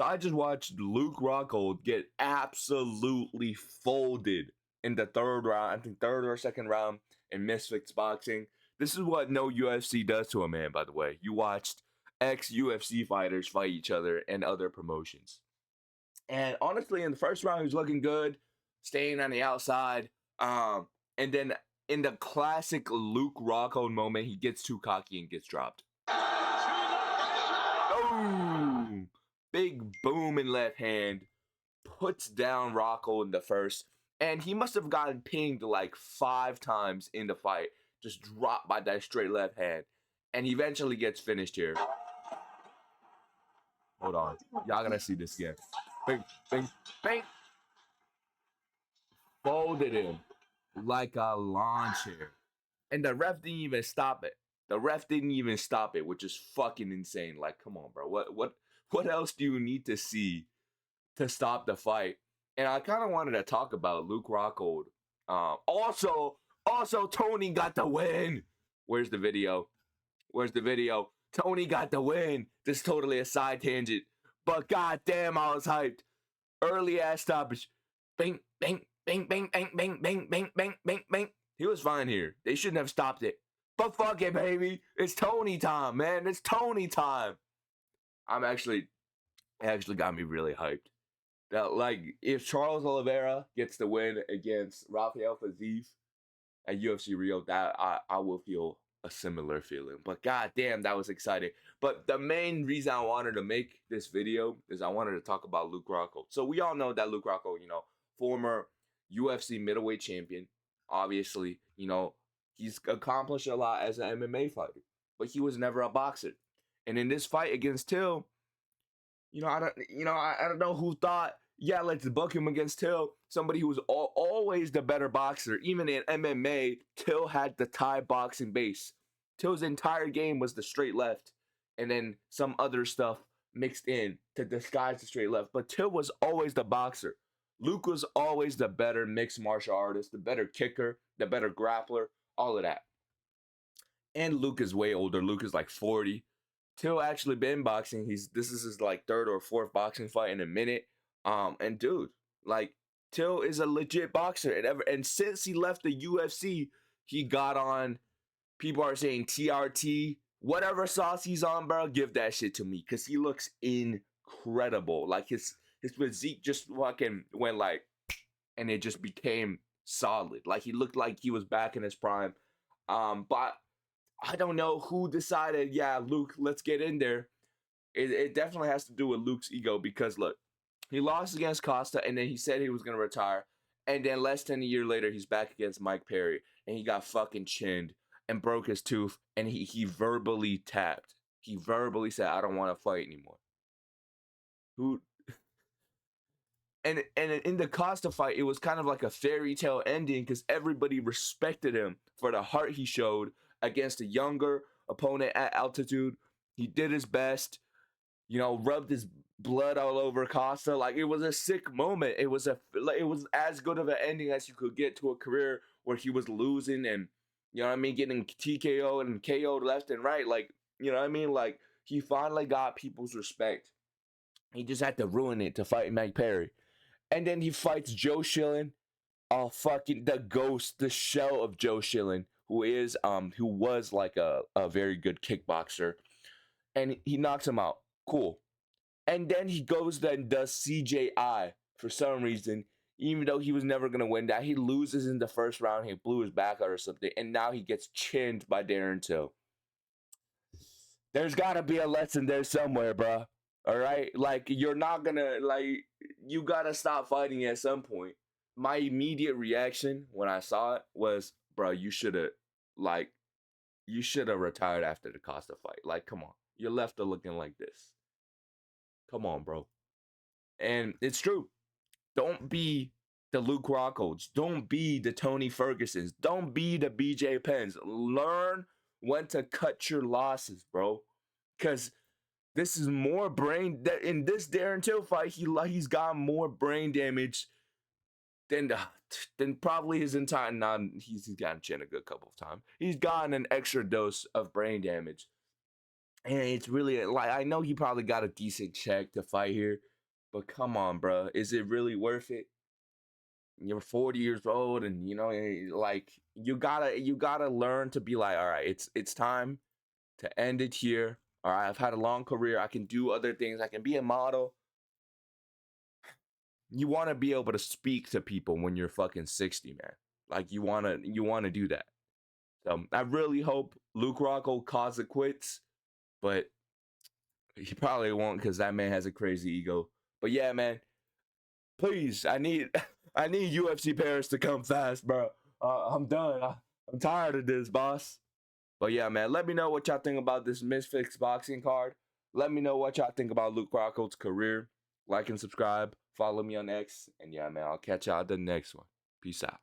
So I just watched Luke Rockhold get absolutely folded in the third round. I think third or second round in Misfits boxing. This is what no UFC does to a man, by the way. You watched ex-UFC fighters fight each other in other promotions. And honestly, in the first round, he was looking good, staying on the outside. And then in the classic Luke Rockhold moment, he gets too cocky and gets dropped. Boom! Big boom in left hand. Puts down Rockhold in the first. And he must have gotten pinged like 5 times in the fight. Just dropped by that straight left hand. And he eventually gets finished here. Hold on. Y'all gonna see this again. Bing, bing, bing. Folded him like a lawn chair. And the ref didn't even stop it. Which is fucking insane. Like, come on, bro. What else do you need to see to stop the fight? And I kind of wanted to talk about Luke Rockhold. Also, Tony got the win. Where's the video? Tony got the win. This is totally a side tangent. But goddamn, I was hyped. Early ass stoppage. Bang, bang, bang, bang, bang, bang, bang, bang, bang, bang, bang. He was fine here. They shouldn't have stopped it. But fuck it, baby. It's Tony time, man. It's Tony time. It actually got me really hyped. That, like, if Charles Oliveira gets the win against Rafael Fiziev at UFC Rio, that I will feel a similar feeling. But goddamn, that was exciting. But the main reason I wanted to make this video is I wanted to talk about Luke Rockhold. So we all know that Luke Rockhold, former UFC middleweight champion. Obviously, he's accomplished a lot as an MMA fighter, but he was never a boxer. And in this fight against Till, I don't know who thought, yeah, let's book him against Till. Somebody who was always the better boxer. Even in MMA, Till had the Thai boxing base. Till's entire game was the straight left, and then some other stuff mixed in to disguise the straight left. But Till was always the boxer. Luke was always the better mixed martial artist, the better kicker, the better grappler, all of that. And Luke is way older. Luke is like 40. Till actually been boxing. This is his like 3rd or 4th boxing fight in a minute. And dude, like, Till is a legit boxer. And since he left the UFC, he got on. People are saying TRT, whatever sauce he's on, bro. Give that shit to me, cause he looks incredible. Like his physique just fucking went like, and it just became solid. Like he looked like he was back in his prime. But I don't know who decided, yeah, Luke, let's get in there. It definitely has to do with Luke's ego, because look, he lost against Costa, and then he said he was going to retire. And then less than a year later, he's back against Mike Perry, and he got fucking chinned and broke his tooth, and he verbally tapped. He verbally said, I don't want to fight anymore. And in the Costa fight, it was kind of like a fairy tale ending, because everybody respected him for the heart he showed against a younger opponent at altitude. He did his best, rubbed his blood all over Costa. Like, it was a sick moment. It was as good of an ending as you could get to a career where he was losing and, getting TKO and KO'd left and right. Like, Like, he finally got people's respect. He just had to ruin it to fight Mike Perry. And then he fights Joe Schilling, fucking the ghost, the shell of Joe Schilling, who was like a very good kickboxer. And he knocks him out. Cool. And then he goes and does CJI for some reason, even though he was never going to win that. He loses in the first round. He blew his back out or something. And now he gets chinned by Darren Till. There's got to be a lesson there somewhere, bro. All right? Like, you're not going to, like, you got to stop fighting at some point. My immediate reaction when I saw it was, bro, you should have retired after the Costa fight. Like, come on. You're left looking like this. Come on, bro. And it's true. Don't be the Luke Rockholds. Don't be the Tony Fergusons. Don't be the BJ Penns. Learn when to cut your losses, bro. Because this is more brain... In this Darren Till fight, he's got more brain damage than probably his entire... He's gotten chinned a good couple of times. He's gotten an extra dose of brain damage. And it's really, like, I know he probably got a decent check to fight here, But come on, bro. Is it really worth it? You're 40 years old, and like you gotta learn to be like, all right, it's time to end it here. All right, I've had a long career. I can do other things. I can be a model. You want to be able to speak to people when you're fucking 60, man. Like you wanna do that. So I really hope Luke Rockhold calls it quits, but he probably won't because that man has a crazy ego. But yeah, man, please, I need I need UFC Paris to come fast, bro. I'm done. I'm tired of this, boss. But yeah, man, let me know what y'all think about this Misfits boxing card. Let me know what y'all think about Luke Rockhold's career. Like and subscribe. Follow me on X. And yeah, man, I'll catch y'all at the next one. Peace out.